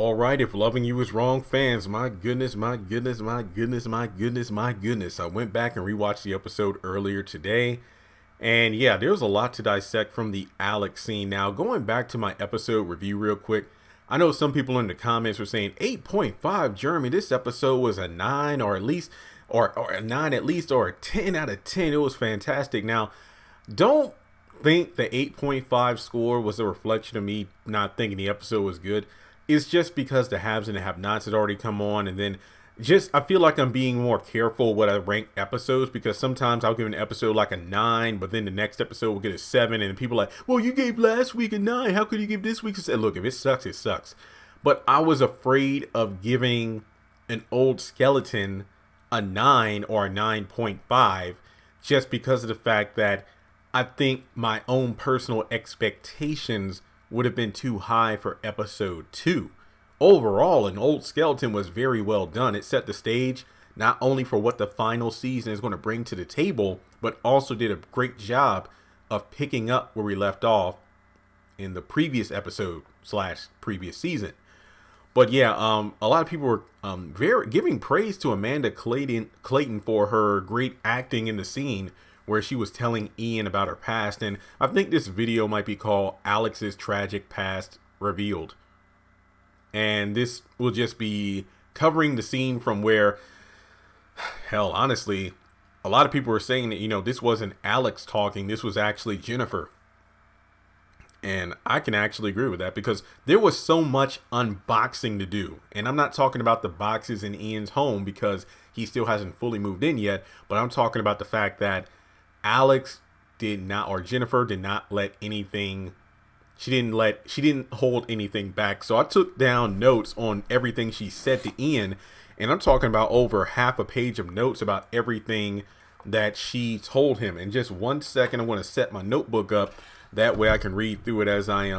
All right, if loving you is wrong, fans, my goodness, my goodness, my goodness, my goodness, my goodness. I went back and rewatched the episode earlier today. And yeah, there's a lot to dissect from the Alex scene. Now, going back to my episode review real quick, I know some people in the comments were saying 8.5, Jeremy, this episode was a 9 or at least, or a 9 at least, or a 10 out of 10. It was fantastic. Now, don't think the 8.5 score was a reflection of me not thinking the episode was good. It's just because the haves and the have-nots had already come on, and then just I feel like I'm being more careful when I rank episodes, because sometimes I'll give an episode like a 9, but then the next episode will get a 7, and people are like, well, you gave last week a 9, how could you give this week a 7? Look, if it sucks, it sucks. But I was afraid of giving an old skeleton a 9 or a 9.5 just because of the fact that I think my own personal expectations would have been too high for episode 2. Overall, an old skeleton was very well done. It set the stage not only for what the final season is going to bring to the table, but also did a great job of picking up where we left off in the previous episode / previous season. But yeah, a lot of people were very giving praise to Amanda Clayton for her great acting in the scene where she was telling Ian about her past. And I think this video might be called Alex's Tragic Past Revealed. And this will just be covering the scene from where, hell, honestly, a lot of people were saying that, you know, this wasn't Alex talking, this was actually Jennifer. And I can actually agree with that, because there was so much unboxing to do. And I'm not talking about the boxes in Ian's home because he still hasn't fully moved in yet, but I'm talking about the fact that Alex did not, or Jennifer did not let anything, she didn't hold anything back. So I took down notes on everything she said to Ian, and I'm talking about over half a page of notes about everything that she told him. In just 1 second, I want to set my notebook up. That way I can read through it as I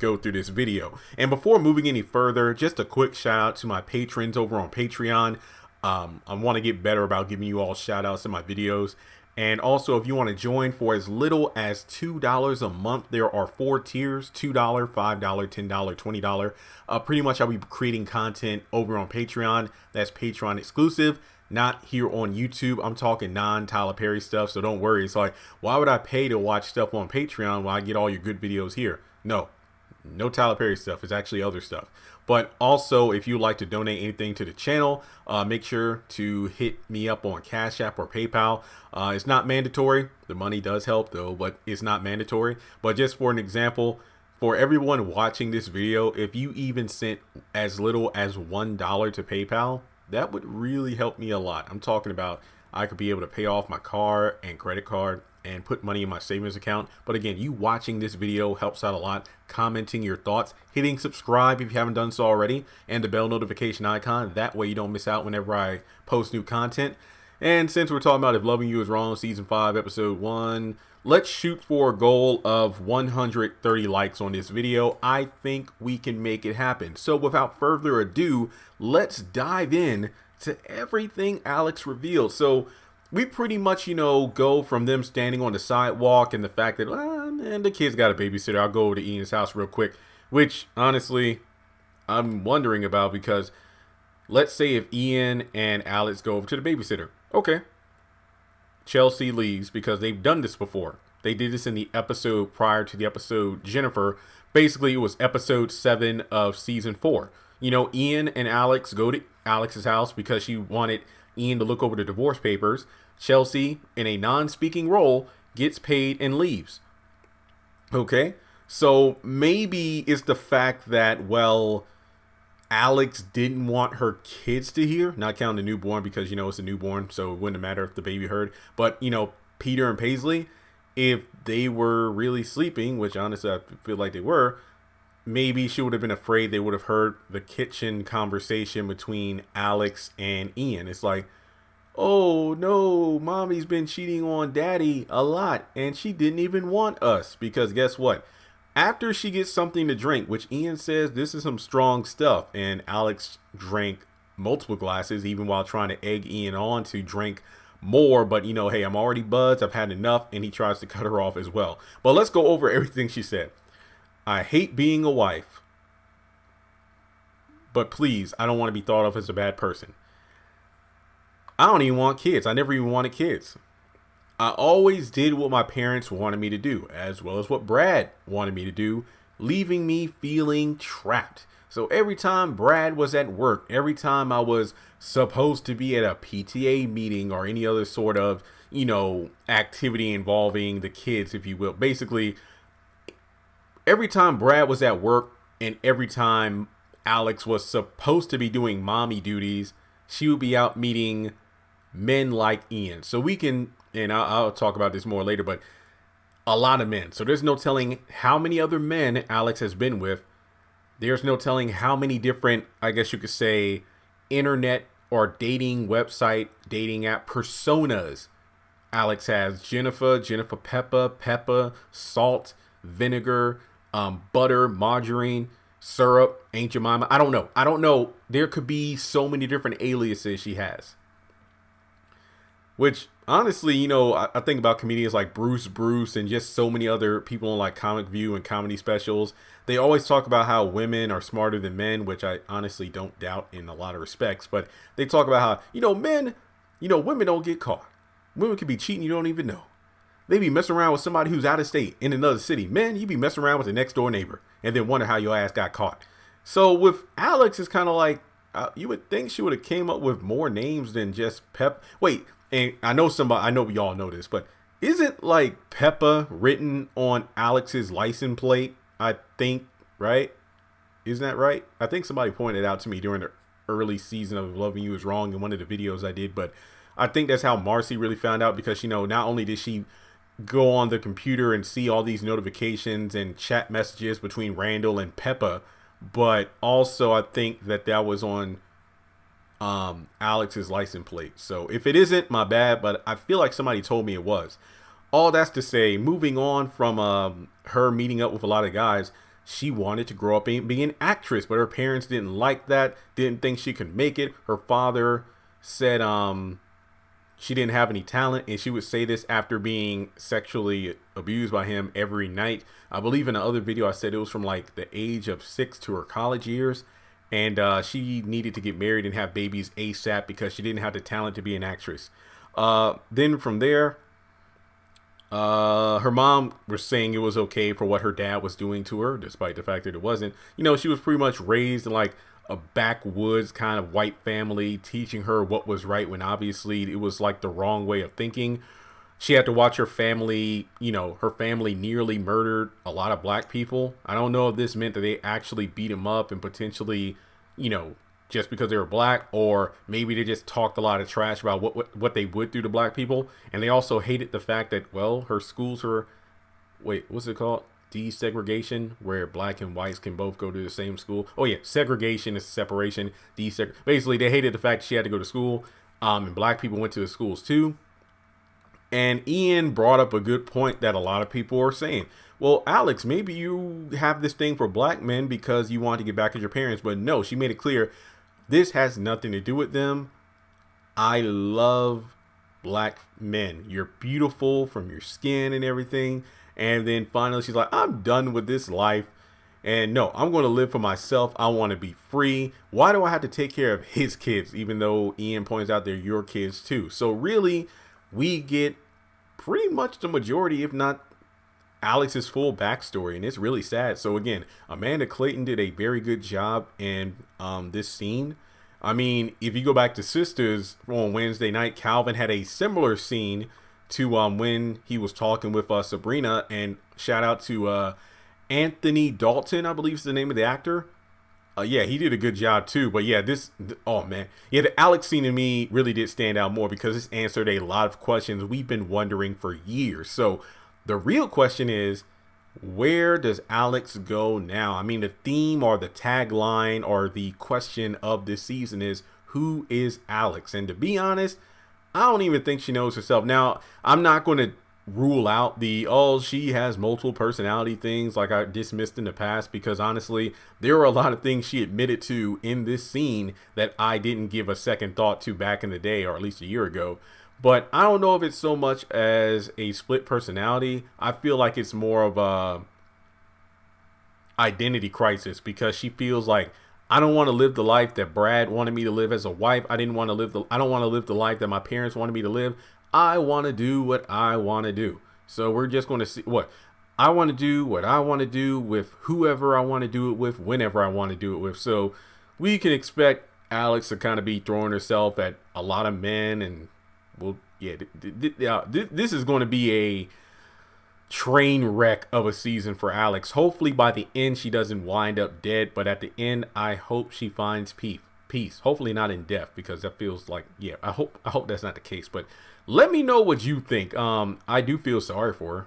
go through this video. And before moving any further, just a quick shout out to my patrons over on Patreon. I want to get better about giving you all shout outs in my videos. And also, if you want to join for as little as $2 a month, there are 4 tiers: $2, $5, $10, $20. Pretty much I'll be creating content over on Patreon. That's Patreon exclusive, not here on YouTube. I'm talking non-Tyler Perry stuff, so don't worry. It's like, why would I pay to watch stuff on Patreon while I get all your good videos here? No Tyler Perry stuff. It's actually other stuff. But also, if you'd like to donate anything to the channel, make sure to hit me up on Cash App or PayPal. It's not mandatory. The money does help though, but it's not mandatory. But just for an example, for everyone watching this video, if you even sent as little as $1 to PayPal, that would really help me a lot. I'm talking about I could be able to pay off my car and credit card and put money in my savings account. But again, you watching this video helps out a lot. Commenting your thoughts, hitting subscribe if you haven't done so already, and the bell notification icon. That way you don't miss out whenever I post new content. And since we're talking about If Loving You Is Wrong, Season 5, Episode 1, let's shoot for a goal of 130 likes on this video. I think we can make it happen. So without further ado, let's dive in to everything Alex revealed. So we pretty much, you know, go from them standing on the sidewalk and the fact that, man, the kid's got a babysitter. I'll go over to Ian's house real quick, which honestly, I'm wondering about, because let's say if Ian and Alex go over to the babysitter. Okay. Chelsea leaves because they've done this before. They did this in the episode prior to the episode Jennifer. Basically, it was episode 7 of season 4. You know, Ian and Alex go to Alex's house because she wanted Ian to look over the divorce papers. Chelsea, in a non-speaking role, gets paid and leaves. Okay, so maybe it's the fact that, well, Alex didn't want her kids to hear, not counting the newborn, because, you know, it's a newborn, so it wouldn't matter if the baby heard. But, you know, Peter and Paisley, if they were really sleeping, which honestly I feel like they were, maybe she would have been afraid they would have heard the kitchen conversation between Alex and Ian. It's like, oh no, mommy's been cheating on daddy a lot and she didn't even want us. Because guess what? After she gets something to drink, which Ian says this is some strong stuff, and Alex drank multiple glasses even while trying to egg Ian on to drink more. But, you know, hey, I'm already buzzed, I've had enough, and he tries to cut her off as well. But let's go over everything she said. I hate being a wife. but please, I don't want to be thought of as a bad person. I don't even want kids. I never even wanted kids. I always did what my parents wanted me to do, as well as what Brad wanted me to do, leaving me feeling trapped. So every time Brad was at work, every time I was supposed to be at a PTA meeting or any other sort of, activity involving the kids, if you will. Basically, every time Brad was at work and every time Alex was supposed to be doing mommy duties, she would be out meeting men like Ian. So we can, and I'll talk about this more later, but a lot of men. So there's no telling how many other men Alex has been with. There's no telling how many different, I guess you could say, internet or dating website, dating app personas Alex has. Jennifer, Peppa, salt, vinegar, butter, margarine, syrup, Aunt Jemima. I don't know. There could be so many different aliases she has. Which, honestly, I think about comedians like Bruce, and just so many other people on like Comic View and comedy specials. They always talk about how women are smarter than men, which I honestly don't doubt in a lot of respects. But they talk about how, men, women don't get caught. Women can be cheating, you don't even know. They be messing around with somebody who's out of state in another city. Men, you be messing around with the next door neighbor and then wonder how your ass got caught. So with Alex, it's kind of like, you would think she would have came up with more names than just Pep. Wait. And I know we all know this, but isn't like Peppa written on Alex's license plate? I think, right? Isn't that right? I think somebody pointed out to me during the early season of Loving You Is Wrong in one of the videos I did, but I think that's how Marcy really found out because, not only did she go on the computer and see all these notifications and chat messages between Randall and Peppa, but also I think that was on Alex's license plate. So if it isn't, my bad, but I feel like somebody told me it was. All that's to say, moving on from her meeting up with a lot of guys, she wanted to grow up and be an actress, but her parents didn't like that, didn't think she could make it. Her father said she didn't have any talent, and she would say this after being sexually abused by him every night. I believe in the other video I said it was from like the age of 6 to her college years. And she needed to get married and have babies ASAP because she didn't have the talent to be an actress. Then from there, her mom was saying it was okay for what her dad was doing to her, despite the fact that it wasn't. She was pretty much raised in like a backwoods kind of white family, teaching her what was right when obviously it was like the wrong way of thinking. She had to watch her family, her family nearly murdered a lot of black people. I don't know if this meant that they actually beat them up and potentially, just because they were black, or maybe they just talked a lot of trash about what they would do to black people. And they also hated the fact that, her schools were, what's it called? Desegregation, where black and whites can both go to the same school. Oh yeah, segregation is separation. Basically, they hated the fact she had to go to school, and black people went to the schools too. And Ian brought up a good point that a lot of people are saying. Well, Alex, maybe you have this thing for black men because you want to get back at your parents. But no, she made it clear this has nothing to do with them. I love black men. You're beautiful from your skin and everything. And then finally she's like, I'm done with this life. And no, I'm going to live for myself. I want to be free. Why do I have to take care of his kids? Even though Ian points out they're your kids too. So really, we get pretty much the majority, if not Alex's full backstory, and it's really sad. So again, Amanda Clayton did a very good job in this scene. I mean, if you go back to Sisters on Wednesday night, Calvin had a similar scene to when he was talking with Sabrina, and shout out to Anthony Dalton, I believe is the name of the actor. Yeah, he did a good job too. But yeah, oh man. Yeah, the Alex scene to me really did stand out more because this answered a lot of questions we've been wondering for years. So the real question is, where does Alex go now? I mean, the theme or the tagline or the question of this season is, who is Alex? And to be honest, I don't even think she knows herself. Now, I'm not going to rule out she has multiple personality things like I dismissed in the past, because honestly, there were a lot of things she admitted to in this scene that I didn't give a second thought to back in the day, or at least a year ago. But I don't know if it's so much as a split personality. I feel like it's more of a identity crisis, because she feels like I don't want to live the life that Brad wanted me to live as a wife. I don't want to live the life that my parents wanted me to live. I want to do what I want to do. So we're just going to see what I want to do, what I want to do with whoever I want to do it with, whenever I want to do it with. So we can expect Alex to kind of be throwing herself at a lot of men, and well, yeah, this is going to be a train wreck of a season for Alex. Hopefully by the end she doesn't wind up dead, but at the end I hope she finds peace. Hopefully not in death, because that feels like, yeah, I hope that's not the case. But let me know what you think. I do feel sorry for her.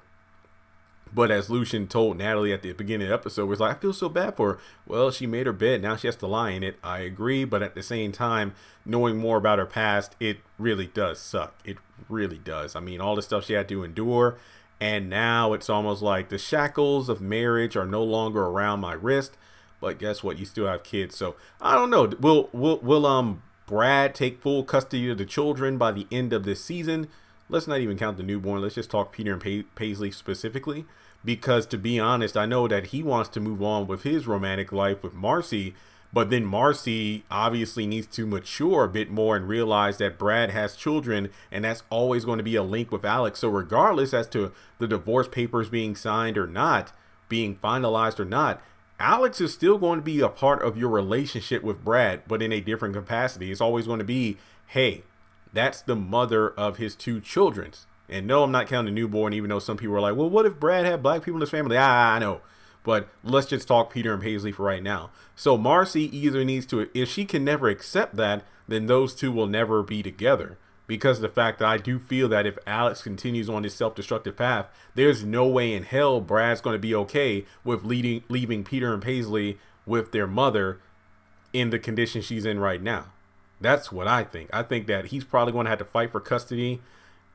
But as Lucian told Natalie at the beginning of the episode, was like, I feel so bad for her. Well, she made her bed. Now she has to lie in it. I agree. But at the same time, knowing more about her past, it really does suck. It really does. I mean, all the stuff she had to endure. And now it's almost like the shackles of marriage are no longer around my wrist. But guess what? You still have kids. So I don't know. Will Brad take full custody of the children by the end of this season? Let's not even count the newborn. Let's just talk Peter and Paisley specifically. Because to be honest, I know that he wants to move on with his romantic life with Marcy. But then Marcy obviously needs to mature a bit more and realize that Brad has children. And that's always going to be a link with Alex. So regardless as to the divorce papers being signed or not, being finalized or not, Alex is still going to be a part of your relationship with Brad, but in a different capacity. It's always going to be, hey, that's the mother of his two children. And no, I'm not counting the newborn, even though some people are like, well, what if Brad had black people in his family? I know. But let's just talk Peter and Paisley for right now. So Marcy either needs to, if she can never accept that, then those two will never be together. Because of the fact that I do feel that if Alex continues on this self-destructive path, there's no way in hell Brad's going to be okay with leaving Peter and Paisley with their mother in the condition she's in right now. That's what I think. I think that he's probably going to have to fight for custody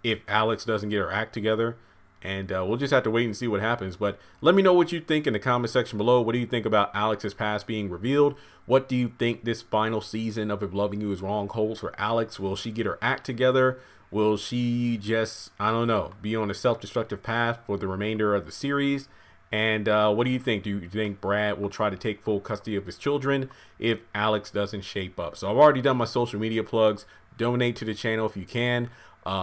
if Alex doesn't get her act together. And we'll just have to wait and see what happens. But let me know what you think in the comment section below. What do you think about Alex's past being revealed? What do you think this final season of If Loving You Is Wrong holds for Alex? Will she get her act together? Will she just, I don't know, be on a self-destructive path for the remainder of the series? And what do you think? Do you think Brad will try to take full custody of his children if Alex doesn't shape up? So I've already done my social media plugs. Donate to the channel if you can.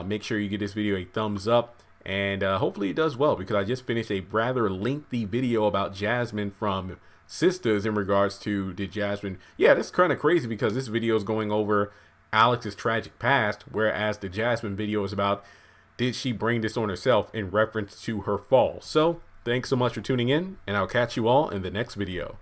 Make sure you give this video a thumbs up. And hopefully it does well, because I just finished a rather lengthy video about Jasmine from Sisters in regards to did Jasmine. Yeah, that's kind of crazy because this video is going over Alex's tragic past, whereas the Jasmine video is about did she bring this on herself in reference to her fall. So thanks so much for tuning in, and I'll catch you all in the next video.